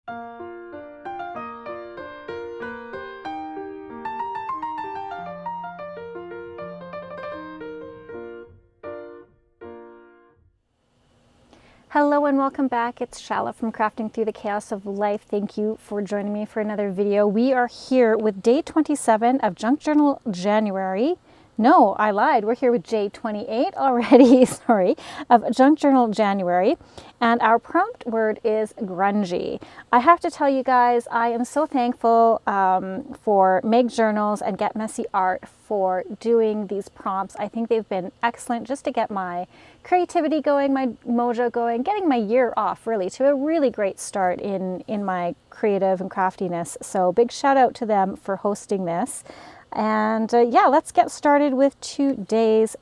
Hello and welcome back. It's Chala from Crafting Through the Chaos of Life. Thank you for joining me for another video. We are here with day 27 of Junk Journal January. No, I lied. We're here with day 28 already, sorry, of Junk Journal January. And our prompt word is grungy. I have to tell you guys, I am so thankful for Make Journals and Get Messy Art for doing these prompts. I think they've been excellent just to get my creativity going, my mojo going, getting my year off really to a really great start in my creative and craftiness. So big shout out to them for hosting this. And yeah, let's get started with today's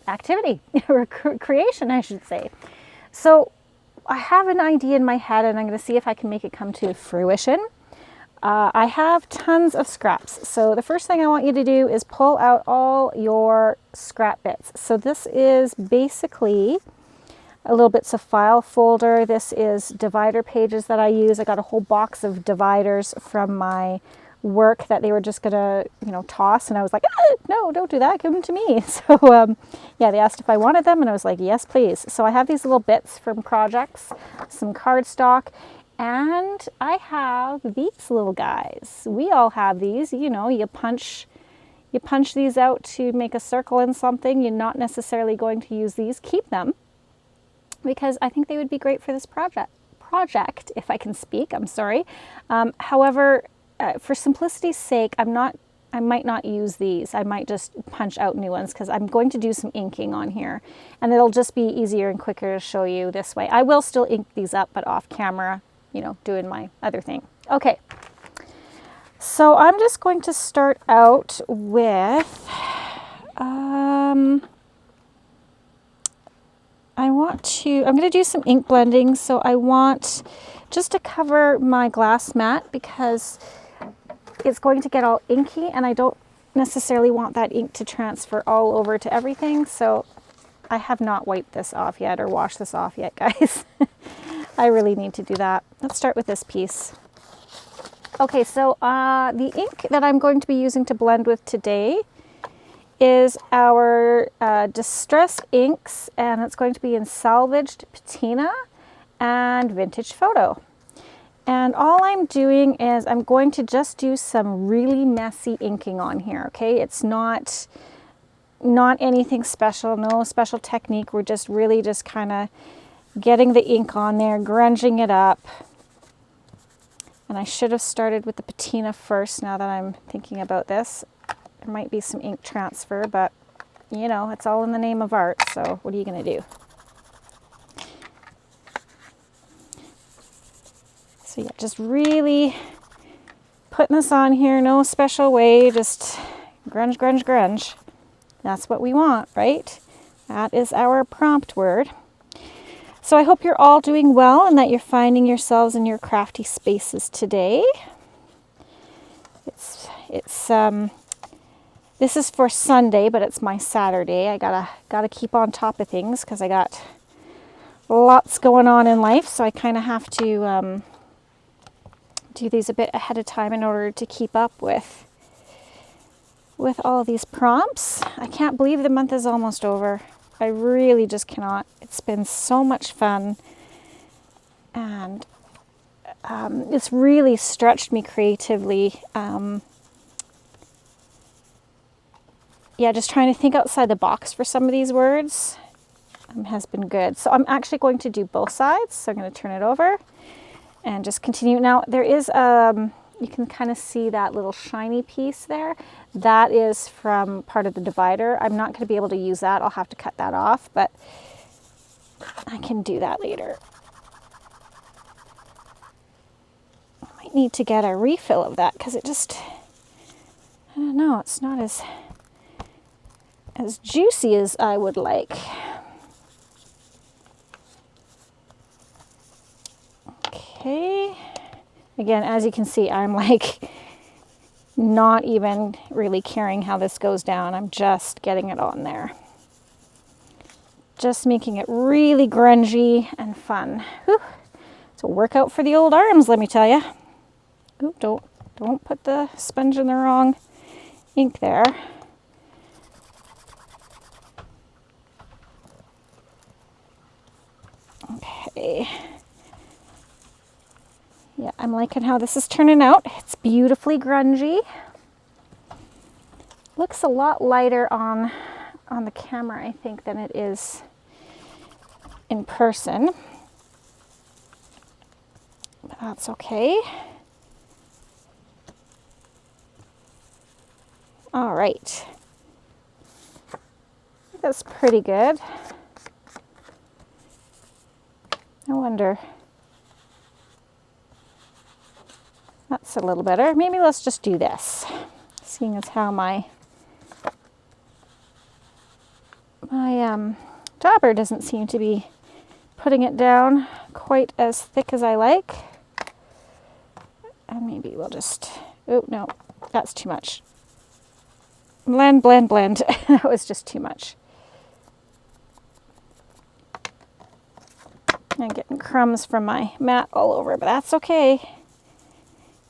activity, or creation, I should say. So I have an idea in my head and I'm going to see if I can make it come to fruition. I have tons of scraps. So the first thing I want you to do is pull out all your scrap bits. So this is basically a little bits of file folder. This is divider pages that I use. I got a whole box of dividers from my work that they were just gonna, toss, and I was like, no, don't do that, give them to me. So yeah, they asked if I wanted them and I was like, yes please. So I have these little bits from projects, some cardstock, and I have these little guys. We all have these, you punch these out to make a circle in something. You're not necessarily going to use these. Keep them, because I think they would be great for this project, if I can speak, I'm sorry. However, for simplicity's sake, I might not use these. I might just punch out new ones because I'm going to do some inking on here, and it'll just be easier and quicker to show you this way. I will still ink these up, but off camera, doing my other thing. Okay, so I'm just going to start out with, I'm going to do some ink blending. So I want just to cover my glass mat because it's going to get all inky and I don't necessarily want that ink to transfer all over to everything. So I have not wiped this off yet or washed this off yet, guys. I really need to do that. Let's start with this piece. Okay, so the ink that I'm going to be using to blend with today is our Distress Inks, and it's going to be in Salvaged Patina and Vintage Photo. And all I'm doing is I'm going to just do some really messy inking on here, okay? It's not anything special, no special technique. We're just really just kind of getting the ink on there, grunging it up. And I should have started with the patina first now that I'm thinking about this. There might be some ink transfer, but it's all in the name of art, so what are you going to do? So yeah, just really putting this on here, no special way, just grunge, grunge, grunge. That's what we want, right? That is our prompt word. So I hope you're all doing well and that you're finding yourselves in your crafty spaces today. This is for Sunday, but it's my Saturday. I gotta keep on top of things because I got lots going on in life, so I kind of have to do these a bit ahead of time in order to keep up with all these prompts. I can't believe the month is almost over. I really just cannot. It's been so much fun, and it's really stretched me creatively. Yeah, just trying to think outside the box for some of these words has been good. So I'm actually going to do both sides. So I'm going to turn it over and just continue. Now there is, you can kind of see that little shiny piece there. That is from part of the divider. I'm not going to be able to use that. I'll have to cut that off, but I can do that later. I might need to get a refill of that because it just, I don't know, it's not as juicy as I would like. Okay. Again, as you can see, I'm like not even really caring how this goes down. I'm just getting it on there. Just making it really grungy and fun. Whew. It's a workout for the old arms, let me tell you. Oop, don't put the sponge in the wrong ink there. Okay. Yeah, I'm liking how this is turning out. It's beautifully grungy. Looks a lot lighter on the camera, I think, than it is in person. But that's okay. All right. That's pretty good. I wonder. That's a little better. Maybe let's just do this, seeing as how my dauber doesn't seem to be putting it down quite as thick as I like. And maybe we'll just, oh no, that's too much. Blend, blend, blend. That was just too much. I'm getting crumbs from my mat all over, but that's okay.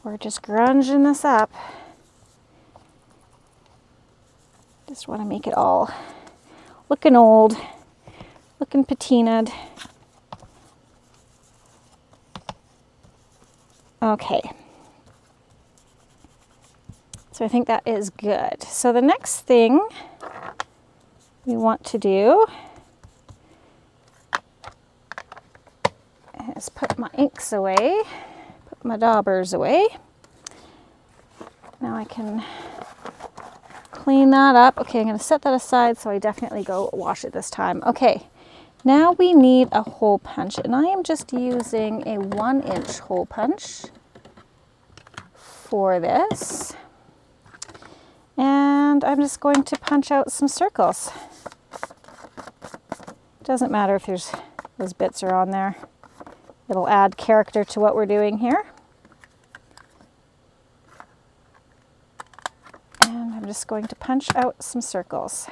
We're just grunging this up. Just want to make it all looking old, looking patinaed. Okay. So I think that is good. So the next thing we want to do is put my inks away, put my daubers away. Now I can clean that up. Okay, I'm going to set that aside so I definitely go wash it this time. Okay, now we need a hole punch, and I am just using a 1-inch hole punch for this. And I'm just going to punch out some circles. Doesn't matter if those bits are on there. It'll add character to what we're doing here. And I'm just going to punch out some circles.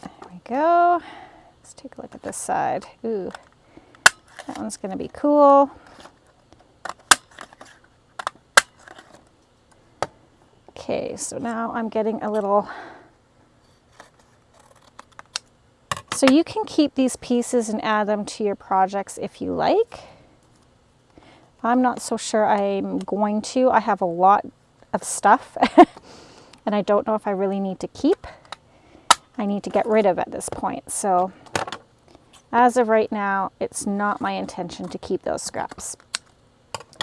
There we go. Let's take a look at this side. Ooh, that one's going to be cool. Okay, so now I'm getting a little... So you can keep these pieces and add them to your projects if you like. I'm not so sure I'm going to. I have a lot of stuff and I don't know if I really need to keep. I need to get rid of at this point. So as of right now, it's not my intention to keep those scraps,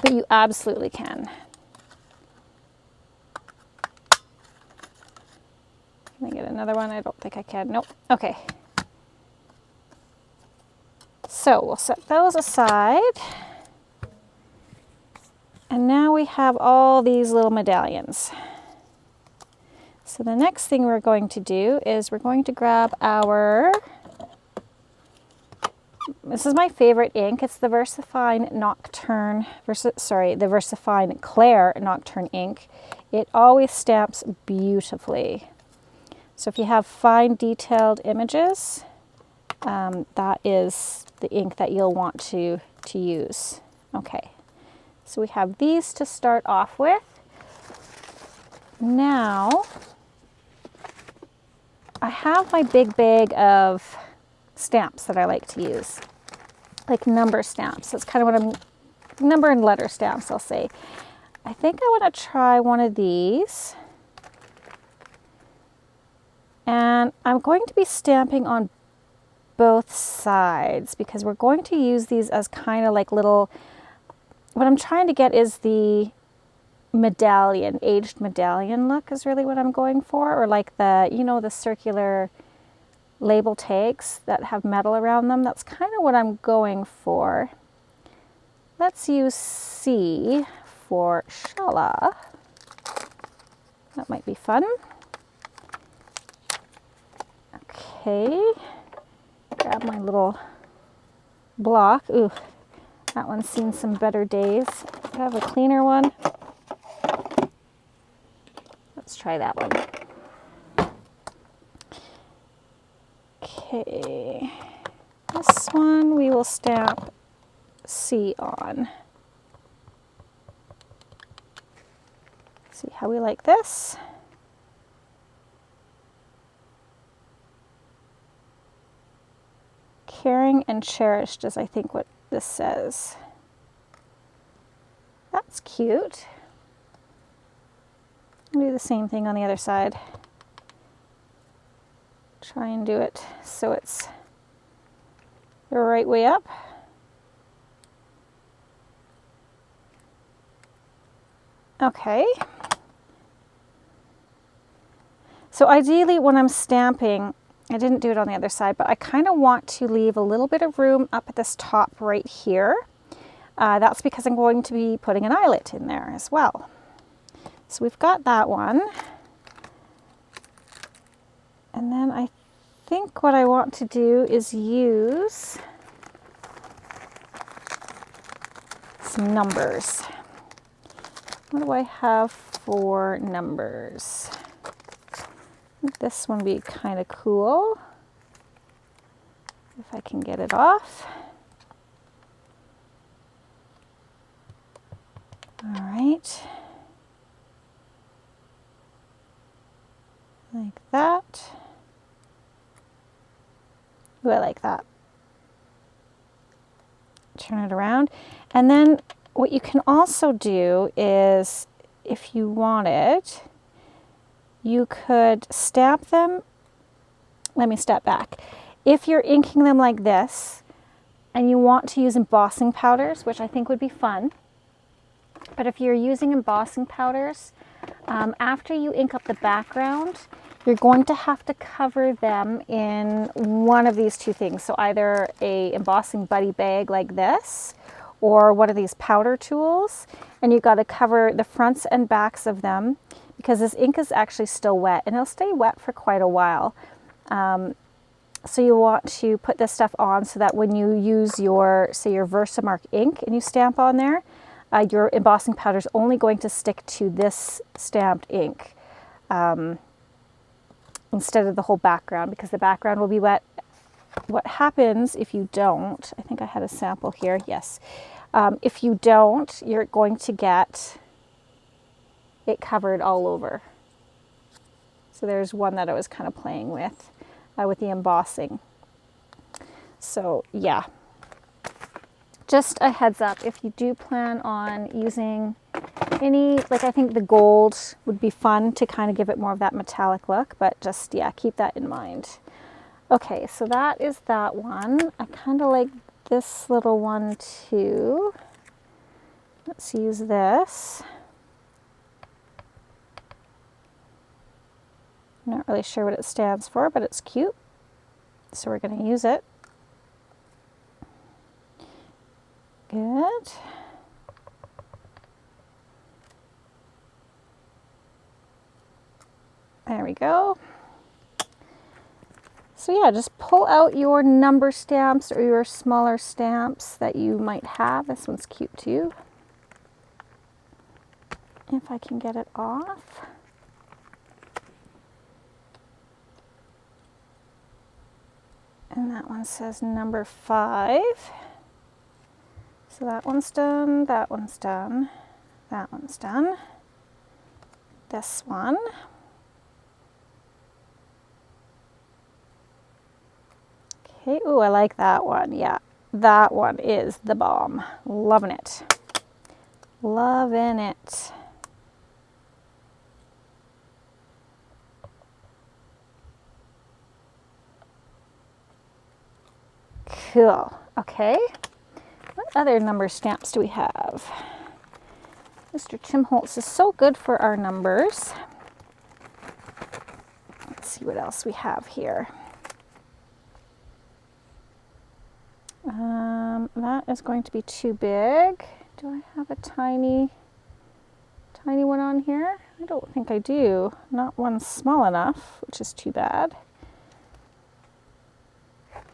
but you absolutely can. Can I get another one? I don't think I can. Nope. Okay. So we'll set those aside. And now we have all these little medallions. So the next thing we're going to do is we're going to grab our, this is my favorite ink. It's the VersaFine Nocturne, the VersaFine Clair Nocturne ink. It always stamps beautifully. So if you have fine detailed images, that is the ink that you'll want to use. Okay, so we have these to start off with. Now, I have my big bag of stamps that I like to use, like number stamps. That's kind of what I'm, number and letter stamps, I'll say. I think I want to try one of these. And I'm going to be stamping on both sides because we're going to use these as kind of like little, what I'm trying to get is the medallion, aged medallion look is really what I'm going for, or like the, you know, the circular label tags that have metal around them. That's kind of what I'm going for. Let's use C for Chala. That might be fun. Okay, grab my little block. Ooh, that one's seen some better days. I have a cleaner one. try that one. Okay, this one we will stamp C on. See how we like this. Caring and cherished is, I think, what this says. That's cute. I'll do the same thing on the other side. Try and do it so it's the right way up. Okay. So ideally when I'm stamping, I didn't do it on the other side, but I kind of want to leave a little bit of room up at this top right here. That's because I'm going to be putting an eyelet in there as well. So we've got that one. And then I think what I want to do is use some numbers. What do I have for numbers? This one would be kind of cool if I can get it off. All right, like that. Ooh, I like that. Turn it around, and then what you can also do is, if you wanted, you could stamp them. Let me step back. If you're inking them like this and you want to use embossing powders, which I think would be fun, but if you're using embossing powders, after you ink up the background, you're going to have to cover them in one of these two things. So either a embossing buddy bag like this, or one of these powder tools, and you've got to cover the fronts and backs of them, because this ink is actually still wet and it'll stay wet for quite a while. So you want to put this stuff on so that when you use your, say, your Versamark ink and you stamp on there, your embossing powder is only going to stick to this stamped ink instead of the whole background, because the background will be wet. What happens if you don't, I think I had a sample here, yes. If you don't, you're going to get it covered all over. So there's one that I was kind of playing with the embossing. So yeah, just a heads up, if you do plan on using any, like I think the gold would be fun to kind of give it more of that metallic look, but just, yeah, keep that in mind. Okay, so that is that one. I kind of like this little one too. Let's use this. Not really sure what it stands for, but it's cute. So we're going to use it. Good. There we go. So yeah, just pull out your number stamps or your smaller stamps that you might have. This one's cute too. If I can get it off. And that one says number 5. So that one's done, that one's done, that one's done. This one. Okay, ooh, I like that one. Yeah, that one is the bomb. Loving it. Loving it. Cool. Okay. What other number stamps do we have? Mr. Tim Holtz is so good for our numbers. Let's see what else we have here. That is going to be too big. Do I have a tiny one on here? I don't think I do. Not one small enough, which is too bad.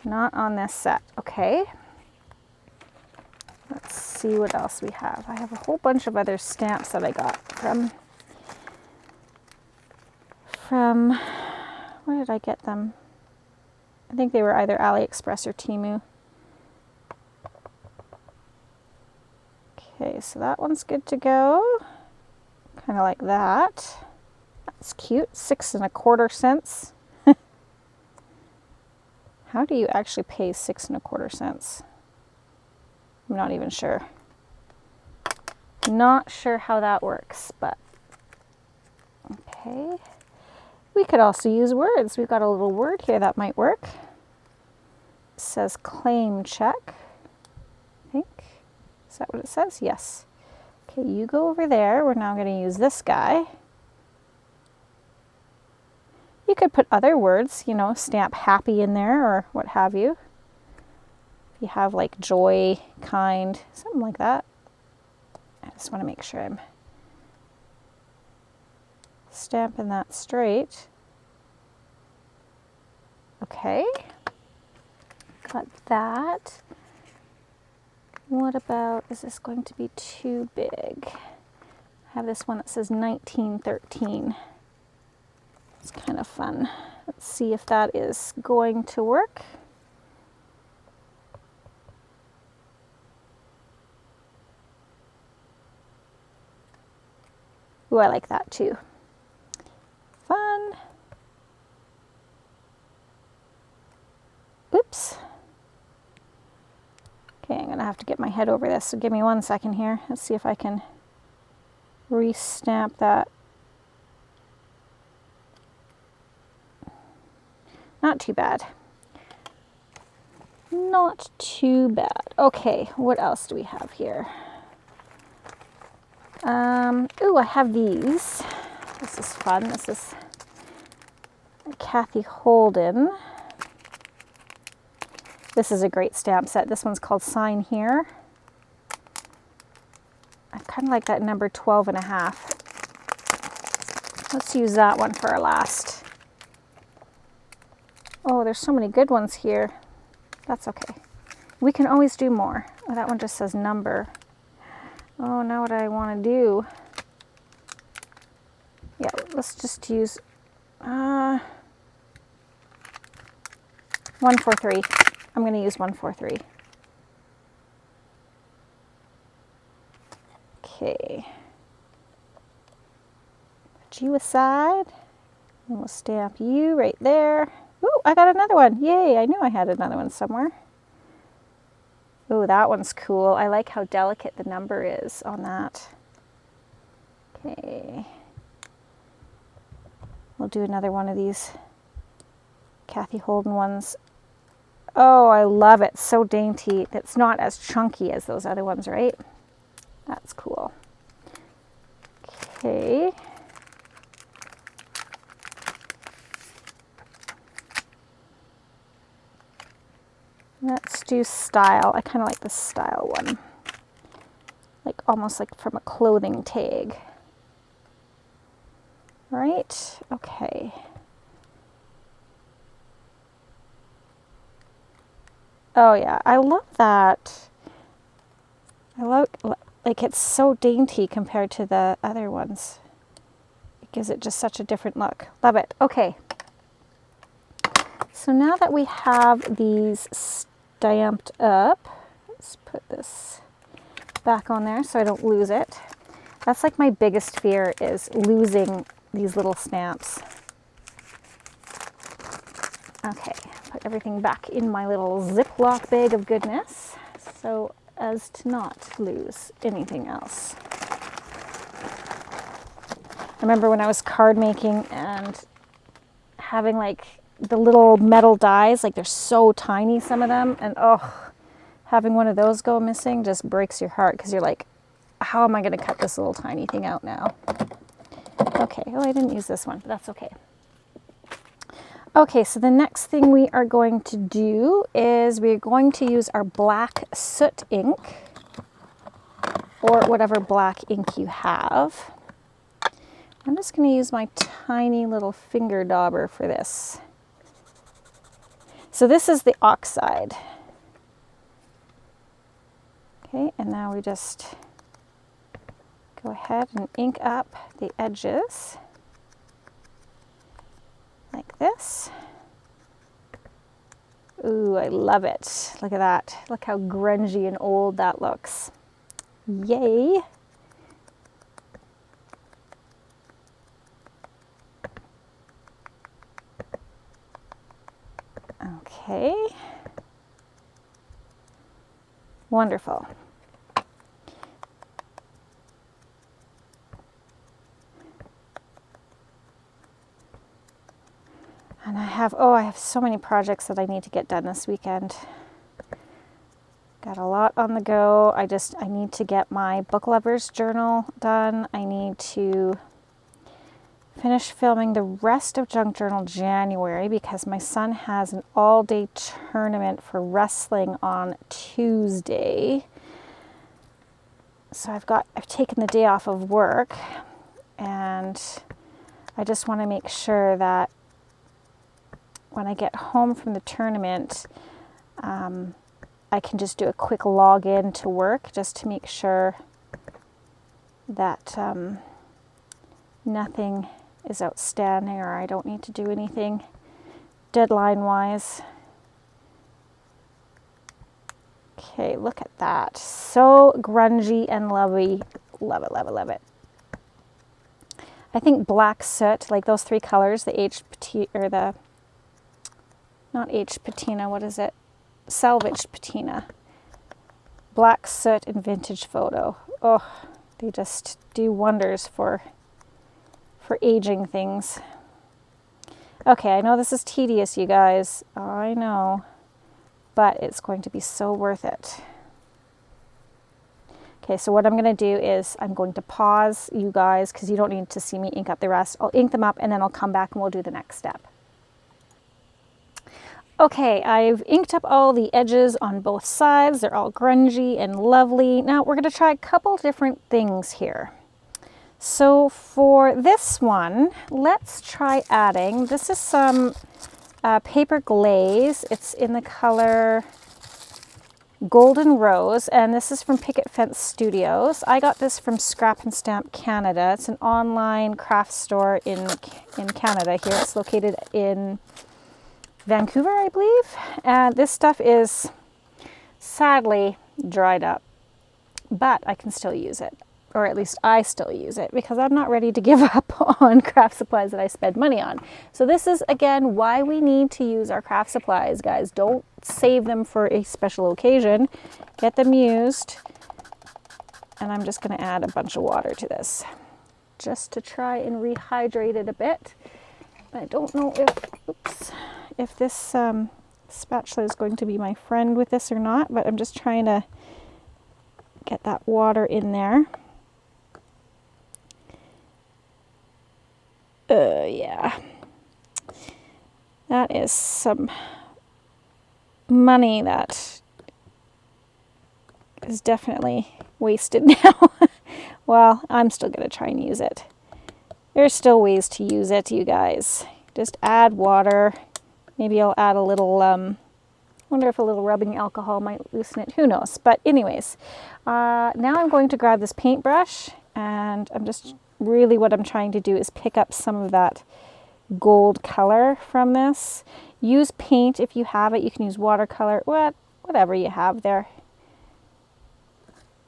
Not on this set. Okay. Let's see what else we have. I have a whole bunch of other stamps that I got from from, where did I get them? I think they were either AliExpress or Temu. Okay, so that one's good to go. Kind of like that. That's cute, 6 1/4 cents. How do you actually pay 6 1/4 cents? I'm not even sure. Not sure how that works, but okay. We could also use words. We've got a little word here that might work. It says claim check, I think. Is that what it says? Yes. Okay, you go over there. We're now going to use this guy. You could put other words, you know, stamp happy in there or what have you. If you have like joy, kind, something like that. I just want to make sure I'm stamping that straight. Okay, got that. What about, is this going to be too big? I have this one that says 1913. It's kind of fun. Let's see if that is going to work. Ooh, I like that too. Fun. Oops. Okay, I'm gonna have to get my head over this, so give me 1 second here. Let's see if I can re-stamp that. Not too bad. Not too bad. Okay, what else do we have here? Ooh, I have these. This is fun. This is Kathy Holden. This is a great stamp set. This one's called Sign Here. I kind of like that number 12 1/2. Let's use that one for our last. Oh, there's so many good ones here. That's okay. We can always do more. Oh, that one just says number. Oh, now what do I want to do? Yeah, let's just use 143. I'm going to use 143. Okay. Put you aside. And we'll stamp you right there. Ooh, I got another one. Yay, I knew I had another one somewhere. Oh, that one's cool. I like how delicate the number is on that. Okay. We'll do another one of these Kathy Holden ones. Oh, I love it. So dainty. It's not as chunky as those other ones, right? That's cool. Okay. Let's do style. I kind of like the style one. Like almost like from a clothing tag. Right? Okay. Oh yeah, I love that. I love, like it's so dainty compared to the other ones. It gives it just such a different look. Love it. Okay. So now that we have these stamped up, let's put this back on there so I don't lose it. That's like my biggest fear, is losing these little stamps. Okay, put everything back in my little Ziploc bag of goodness so as to not lose anything else. I remember when I was card making and having like the little metal dies, like they're so tiny, some of them, and oh, having one of those go missing just breaks your heart because you're like, how am I going to cut this little tiny thing out now? Okay, oh, I didn't use this one, but that's okay. Okay, so the next thing we are going to do is we're going to use our black soot ink, or whatever black ink you have. I'm just going to use my tiny little finger dauber for this. So this is the oxide. Okay, and now we just go ahead and ink up the edges. like this. Ooh, I love it. Look at that. Look how grungy and old that looks. Yay. Okay. Wonderful. And I have so many projects that I need to get done this weekend. Got a lot on the go. I need to get my book lovers journal done. I need to finish filming the rest of Junk Journal January because my son has an all-day tournament for wrestling on Tuesday. So I've taken the day off of work, and I just want to make sure that when I get home from the tournament, I can just do a quick login to work just to make sure that nothing is outstanding or I don't need to do anything deadline-wise. Okay, look at that. So grungy and lovely. Love it, love it, love it. I think black soot, like those three colors, the aged patina, or the, not aged patina, what is it? Salvaged patina. Black soot and vintage photo. Oh, they just do wonders for aging things. Okay, I know this is tedious, you guys. I know. But it's going to be so worth it. Okay, so what I'm going to do is I'm going to pause you guys because you don't need to see me ink up the rest. I'll ink them up and then I'll come back and we'll do the next step. Okay, I've inked up all the edges on both sides. They're all grungy and lovely. Now we're going to try a couple different things here. So for this one, let's try adding, this is some paper glaze. It's in the color Golden Rose, and this is from Picket Fence Studios. I got this from Scrap and Stamp Canada. It's an online craft store in Canada here. It's located in Vancouver, I believe. And this stuff is sadly dried up, but I can still use it. Or at least I still use it because I'm not ready to give up on craft supplies that I spend money on. So this is, again, why we need to use our craft supplies, guys. Don't save them for a special occasion. Get them used. And I'm just going to add a bunch of water to this just to try and rehydrate it a bit. I don't know if this spatula is going to be my friend with this or not, but I'm just trying to get that water in there. Yeah, that is some money that is definitely wasted now. Well, I'm still going to try and use it. There's still ways to use it, you guys. Just add water. Maybe I'll add a little, wonder if a little rubbing alcohol might loosen it. Who knows? But anyways, now I'm going to grab this paintbrush, and I'm just really what I'm trying to do is pick up some of that gold color from this. Use paint if you have it. You can use watercolor, whatever you have there.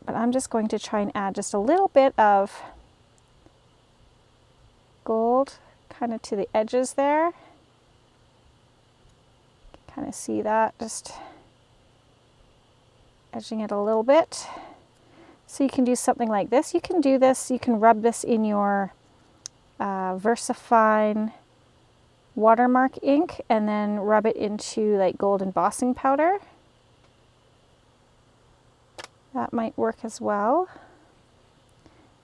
But I'm just going to try and add just a little bit of gold kind of to the edges there. Kind of see that, just edging it a little bit. So you can do something like this. You can do this, you can rub this in your VersaFine watermark ink and then rub it into like gold embossing powder. That might work as well.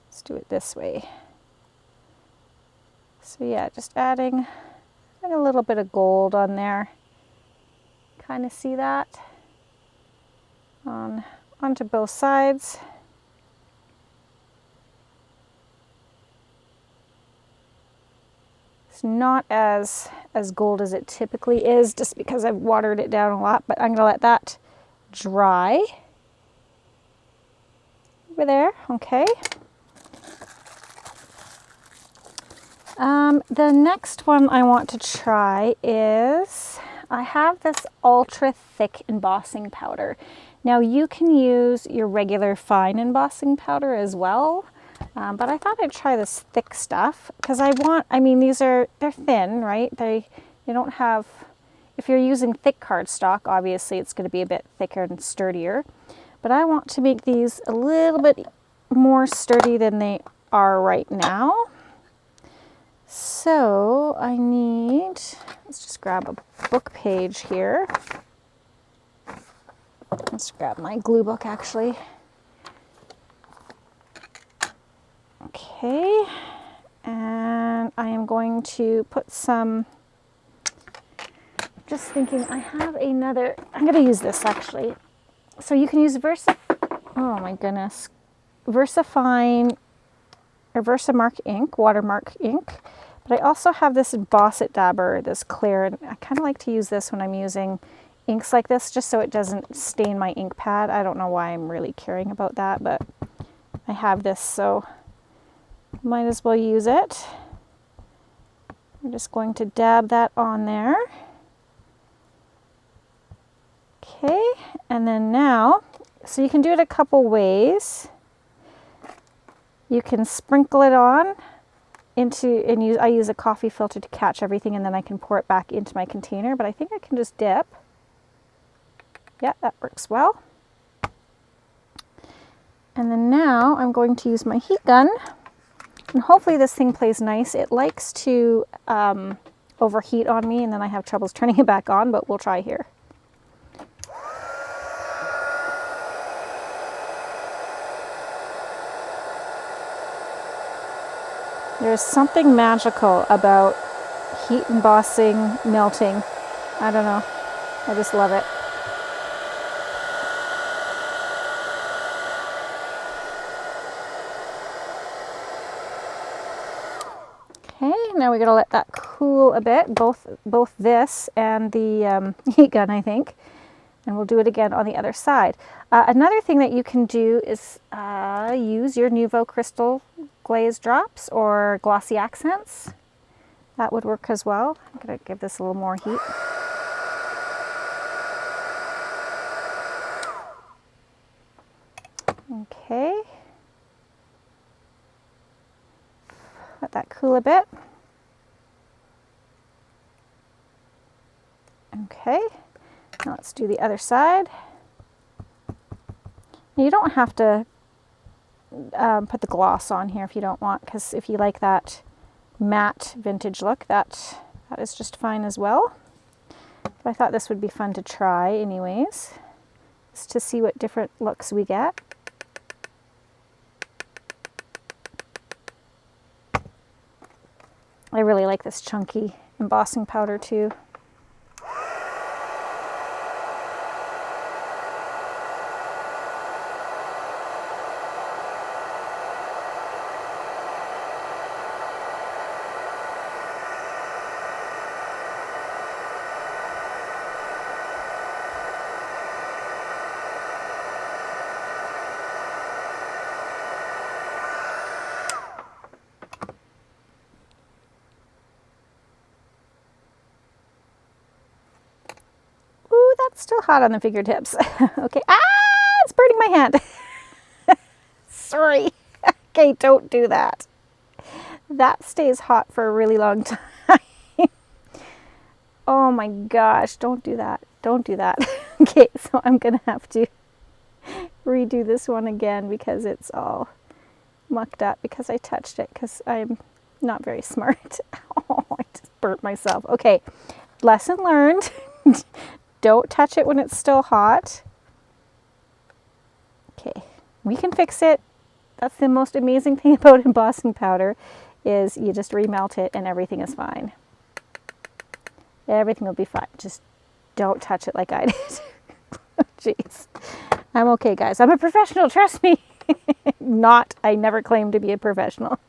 Let's do it this way. So yeah, just adding a little bit of gold on there. Kind of see that onto both sides. It's not as gold as it typically is just because I've watered it down a lot, but I'm going to let that dry over there. Okay. The next one I want to try is, I have this ultra thick embossing powder. Now you can use your regular fine embossing powder as well, but I thought I'd try this thick stuff because I mean they're thin, right? They don't have, if you're using thick cardstock, obviously it's going to be a bit thicker and sturdier, but I want to make these a little bit more sturdy than they are right now. So I need, let's just grab a book page here. Let's grab my glue book actually. Okay, and I am going to put some, just thinking I have another, I'm going to use this actually. So you can use oh my goodness, VersaFine or VersaMark ink, watermark ink. But I also have this Emboss It dabber, this clear, and I kind of like to use this when I'm using inks like this, just so it doesn't stain my ink pad. I don't know why I'm really caring about that, but I have this, so might as well use it. I'm just going to dab that on there. Okay, and then now, so you can do it a couple ways. You can sprinkle it on into, and I use a coffee filter to catch everything, and then I can pour it back into my container, but I think I can just dip. Yeah, that works well. And then now I'm going to use my heat gun, and hopefully this thing plays nice. It likes to overheat on me, and then I have troubles turning it back on, but we'll try here. There's something magical about heat embossing, melting. I don't know. I just love it. Okay, now we gotta let that cool a bit, both this and the heat gun, I think. And we'll do it again on the other side. Another thing that you can do is use your Nuvo Crystal Glaze drops or glossy accents. That would work as well. I'm going to give this a little more heat. Okay. Let that cool a bit. Okay. Now let's do the other side. You don't have to put the gloss on here if you don't want, because if you like that matte vintage look, that is just fine as well. But I thought this would be fun to try anyways, just to see what different looks we get. I really like this chunky embossing powder too. That's still hot on the fingertips. Okay, it's burning my hand. Sorry. Okay, don't do that. That stays hot for a really long time. Oh my gosh, don't do that. Don't do that. Okay, so I'm gonna have to redo this one again because it's all mucked up because I touched it because I'm not very smart. Oh, I just burnt myself. Okay, lesson learned. Don't touch it when it's still hot. Okay, we can fix it. That's the most amazing thing about embossing powder, is you just remelt it and everything is fine. Everything will be fine. Just don't touch it like I did. Jeez. I'm okay, guys. I'm a professional, trust me. I never claimed to be a professional.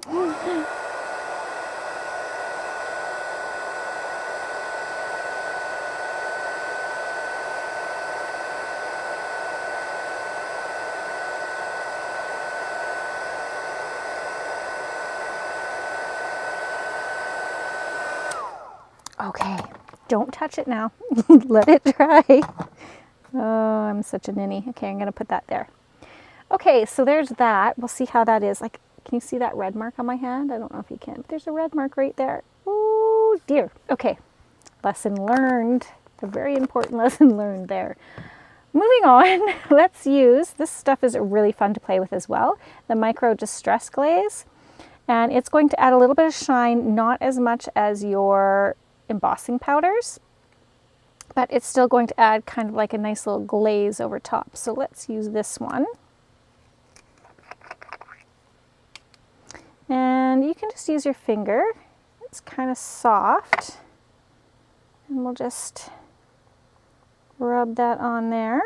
Okay, don't touch it now. Let it dry. Oh, I'm such a ninny. Okay, I'm gonna put that there. Okay, so there's that. We'll see how that is. Like, can you see that red mark on my hand? I don't know if you can, but there's a red mark right there. Oh dear. Okay, lesson learned. A very important lesson learned there. Moving on, let's use, this stuff is really fun to play with as well, the Micro Distress Glaze. And it's going to add a little bit of shine, not as much as your embossing powders, but it's still going to add kind of like a nice little glaze over top. So let's use this one. And you can just use your finger. It's kind of soft. And we'll just rub that on there.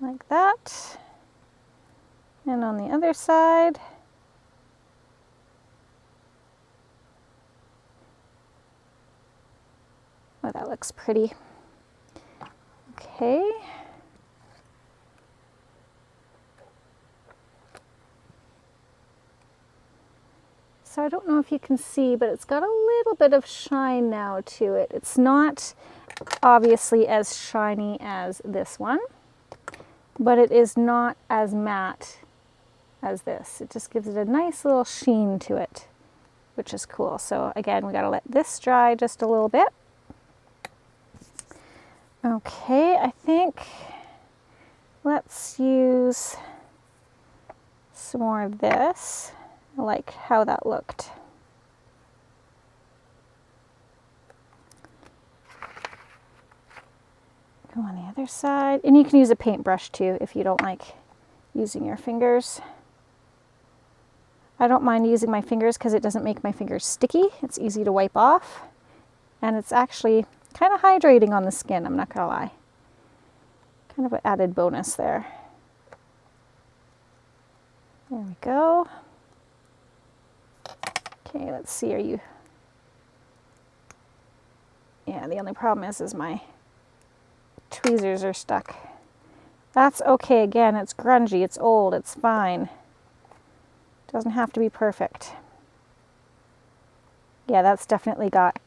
Like that. And on the other side. Oh, that looks pretty. Okay. So I don't know if you can see, but it's got a little bit of shine now to it. It's not obviously as shiny as this one, but it is not as matte as this. It just gives it a nice little sheen to it, which is cool. So again, we got to let this dry just a little bit. Okay, I think let's use some more of this. I like how that looked. Go on the other side. And you can use a paintbrush too if you don't like using your fingers. I don't mind using my fingers because it doesn't make my fingers sticky. It's easy to wipe off. And it's actually kind of hydrating on the skin, I'm not gonna lie. Kind of an added bonus there. There we go. Okay, let's see, are you... Yeah, the only problem is my tweezers are stuck. That's okay, again, it's grungy, it's old, it's fine. Doesn't have to be perfect. Yeah, that's definitely got...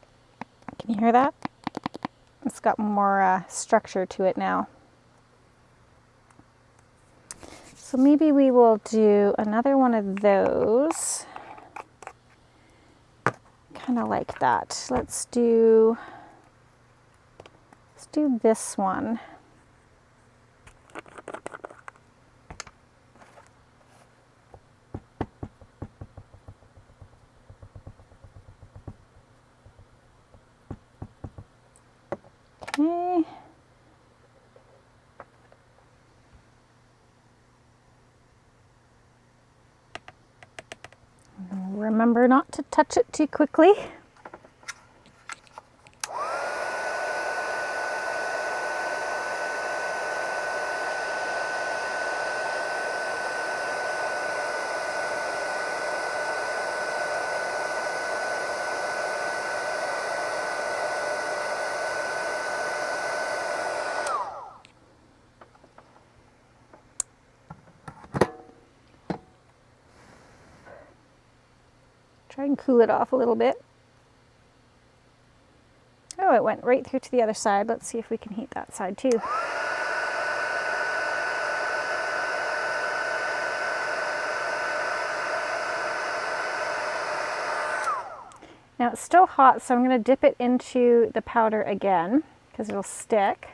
Can you hear that? It's got more structure to it now. So maybe we will do another one of those. Kind of like that. Let's do this one. Okay. Remember not to touch it too quickly. Try and cool it off a little bit. Oh, it went right through to the other side. Let's see if we can heat that side too. Now it's still hot, so I'm going to dip it into the powder again because it'll stick.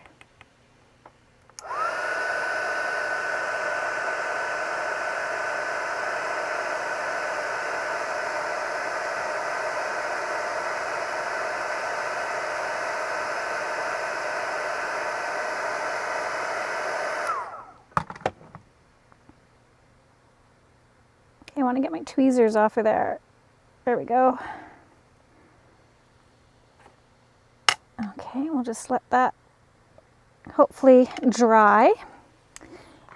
I want to get my tweezers off of there. There we go. Okay, we'll just let that hopefully dry.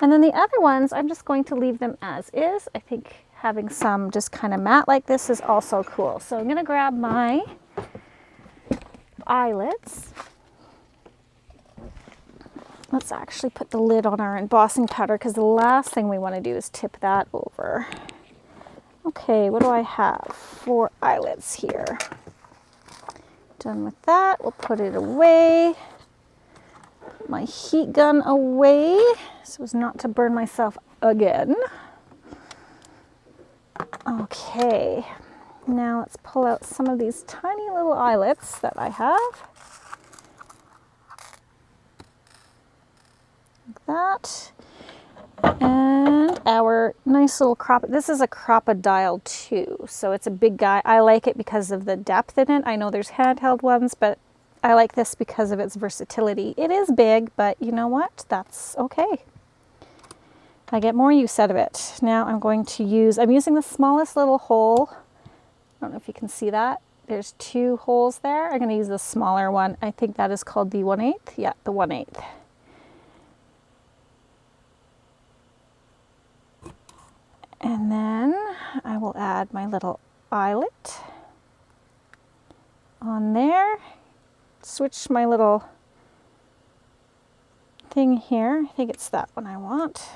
And then the other ones, I'm just going to leave them as is. I think having some just kind of matte like this is also cool. So I'm going to grab my eyelets. Let's actually put the lid on our embossing powder because the last thing we want to do is tip that over. Okay, what do I have? 4 eyelets here. Done with that. We'll put it away. My heat gun away so as not to burn myself again. Okay, now let's pull out some of these tiny little eyelets that I have. Like that. And our nice little this is a crocodile too, so it's a big guy. I like it because of the depth in it. I know there's handheld ones, but I like this because of its versatility. It is big, but you know what? That's okay. I get more use out of it. Now I'm using the smallest little hole. I don't know if you can see that. There's 2 holes there. I'm going to use the smaller one. I think that is called the 1/8. Yeah, the 1/8. And then I will add my little eyelet on there. Switch my little thing here. I think it's that one I want.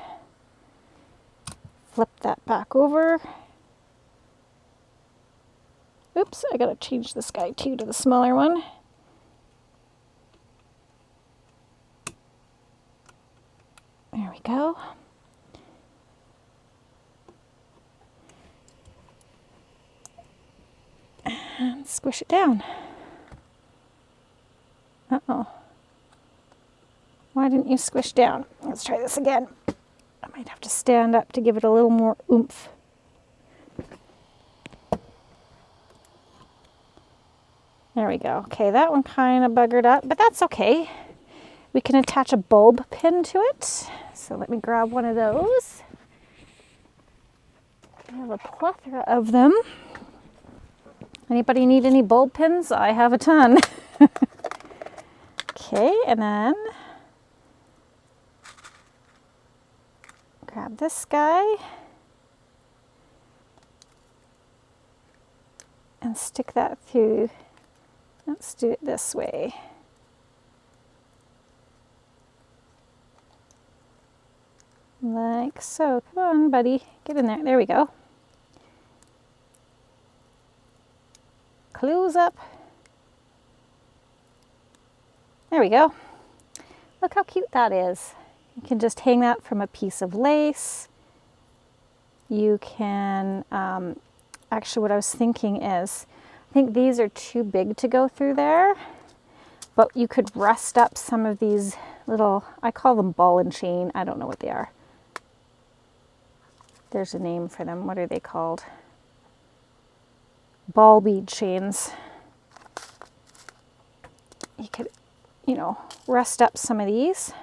Flip that back over. Oops, I gotta change this guy too to the smaller one. There we go. And squish it down. Uh-oh. Why didn't you squish down? Let's try this again. I might have to stand up to give it a little more oomph. There we go. Okay, that one kind of buggered up, but that's okay. We can attach a bulb pin to it. So let me grab one of those. I have a plethora of them. Anybody need any bulb pins? I have a ton. Okay, and then grab this guy and stick that through. Let's do it this way. Like so. Come on, buddy. Get in there. There we go. Close up. There we go. Look how cute that is. You can just hang that from a piece of lace. You can, actually what I was thinking is, I think these are too big to go through there, but you could rest up some of these little, I call them ball and chain. I don't know what they are. There's a name for them. What are they called? Ball bead chains. You could, you know, rest up some of these.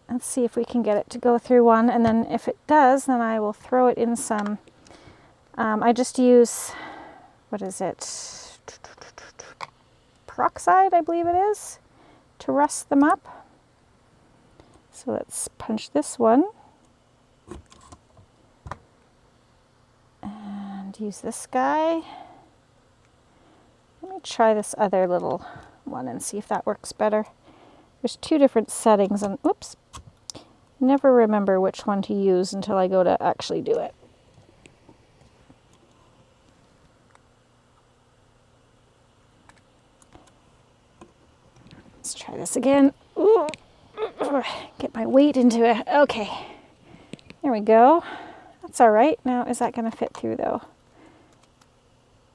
Let's see if we can get it to go through one, and then if it does, then I will throw it in some, I just use, what is it, peroxide, I believe it is, to rest them up. So let's punch this one. And use this guy. Let me try this other little one and see if that works better. There's 2 different settings, and oops, never remember which one to use until I go to actually do it. Let's try this again. Ooh, get my weight into it. Okay, there we go. That's all right. Now, is that going to fit through though?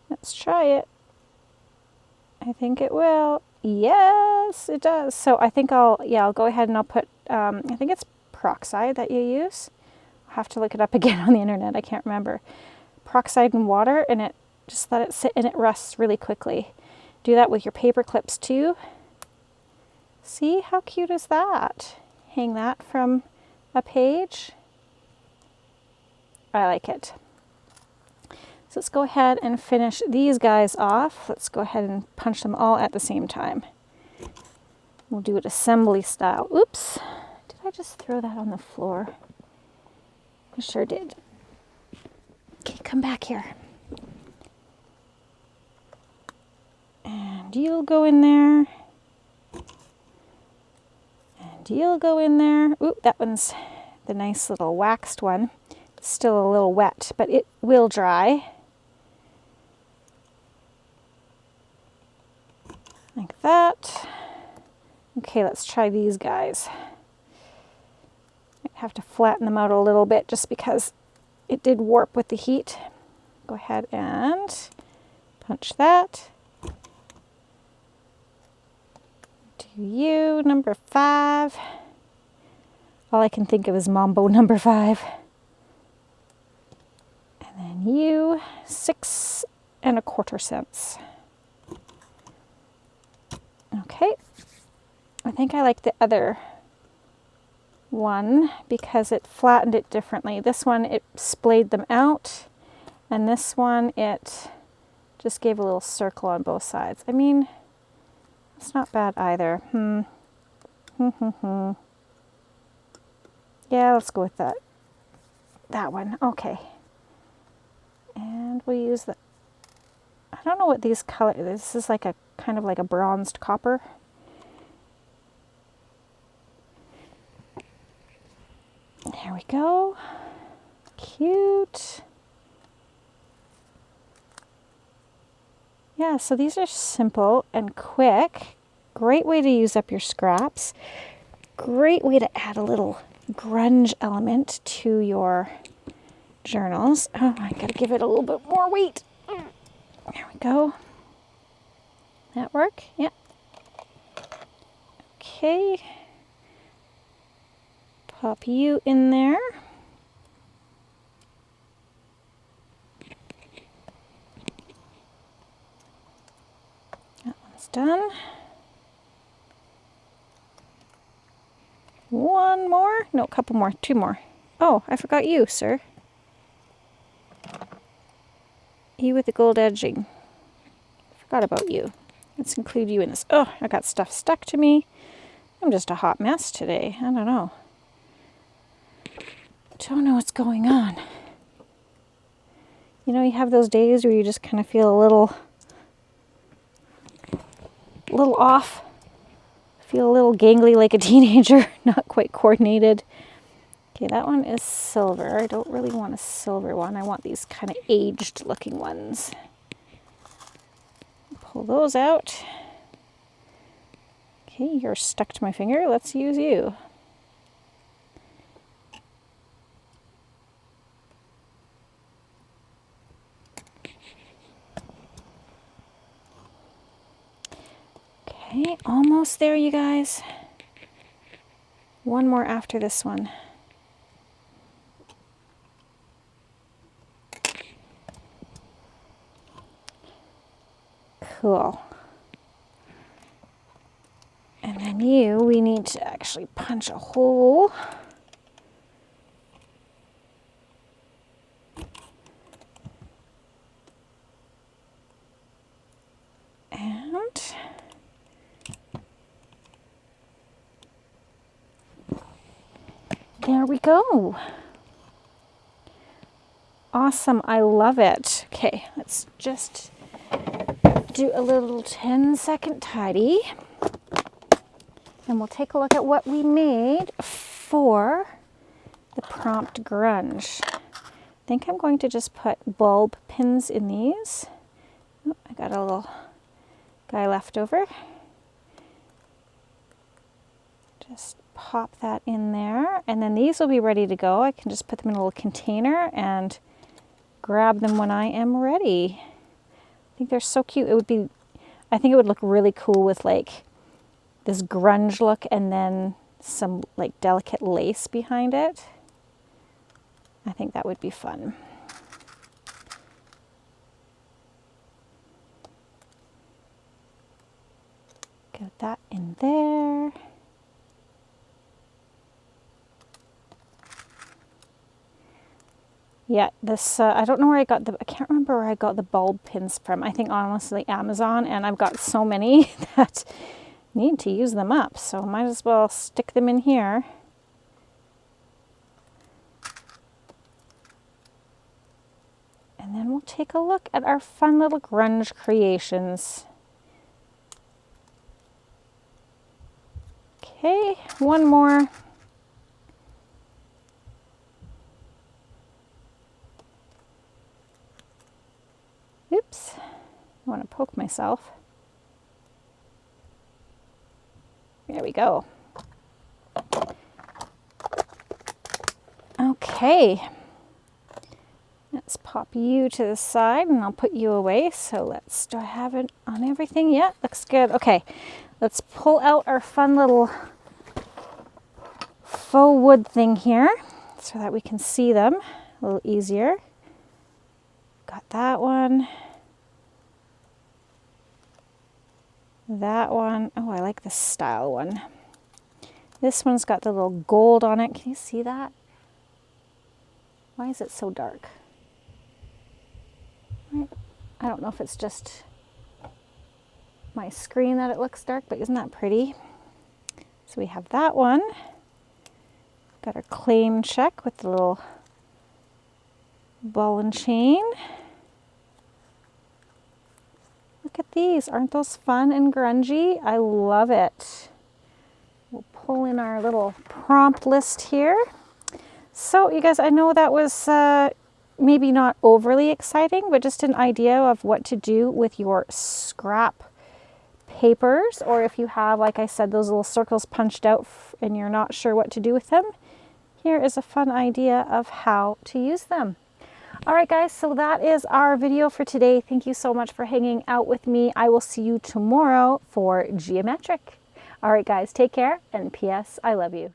Let's try it. I think it will. Yes, it does. So I think I'll go ahead and I'll put, I think it's peroxide that you use. I'll have to look it up again on the internet. I can't remember. Peroxide and water, and just let it sit and it rests really quickly. Do that with your paper clips too. See, how cute is that? Hang that from a page. I like it. So let's go ahead and finish these guys off. Let's go ahead and punch them all at the same time. We'll do it assembly style. Oops, did I just throw that on the floor? I sure did. Okay, come back here. And you'll go in there. And you'll go in there. Oop, that one's the nice little waxed one. It's still a little wet, but it will dry. Like that. Okay, let's try these guys. I have to flatten them out a little bit just because it did warp with the heat. Go ahead and punch that. Do you, number 5. All I can think of is Mambo number 5. And then you, 6 1/4 cents. Okay, I think I like the other one because it flattened it differently. This one, it splayed them out, and this one, it just gave a little circle on both sides. I mean, it's not bad either. Yeah, let's go with that one. Okay. And we'll use the, I don't know what these color, this is like a kind of like a bronzed copper. There we go. Cute. Yeah, so these are simple and quick. Great way to use up your scraps. Great way to add a little grunge element to your journals. Oh, I gotta give it a little bit more weight. There we go. That work? Yeah. Okay. Pop you in there. That one's done. One more? No, a couple more. 2 more. Oh, I forgot you, sir. You with the gold edging. Forgot about you. Let's include you in this. Oh, I got stuff stuck to me. I'm just a hot mess today. I don't know. Don't know what's going on. You know, you have those days where you just kind of feel a little off. Feel a little gangly like a teenager, not quite coordinated. Okay, that one is silver. I don't really want a silver one. I want these kind of aged looking ones. Pull those out. Okay, you're stuck to my finger. Let's use you. Okay, almost there, you guys. One more after this one. Cool. And then you, we need to actually punch a hole. And there we go. Awesome, I love it. Okay, let's just do a little 10-second tidy. And we'll take a look at what we made for the prompt grunge. I think I'm going to just put bulb pins in these. Oh, I got a little guy left over. Just pop that in there. And then these will be ready to go. I can just put them in a little container and grab them when I am ready. I think they're so cute. It would be, I think it would look really cool with like this grunge look and then some like delicate lace behind it. I think that would be fun. Get that in there. Yeah, this, I don't know where I got the, I can't remember where I got the bulb pins from. I think honestly Amazon, and I've got so many that need to use them up. So might as well stick them in here. And then we'll take a look at our fun little grunge creations. Okay, one more. I want to poke myself. There we go. Okay. Let's pop you to the side and I'll put you away. So do I have it on everything? Yeah, looks good. Okay, let's pull out our fun little faux wood thing here so that we can see them a little easier. Got that one. That one. Oh, I like this style one. This one's got the little gold on it. Can you see that? Why is it so dark? I don't know if it's just my screen that it looks dark, but isn't that pretty? So we have that one. Got our claim check with the little ball and chain. Look at these. Aren't those fun and grungy? I love it. We'll pull in our little prompt list here. So you guys, I know that was maybe not overly exciting, but just an idea of what to do with your scrap papers, or if you have, like I said, those little circles punched out and you're not sure what to do with them, here is a fun idea of how to use them. All right, guys, so that is our video for today. Thank you so much for hanging out with me. I will see you tomorrow for geometric. All right, guys, take care, and P.S. I love you.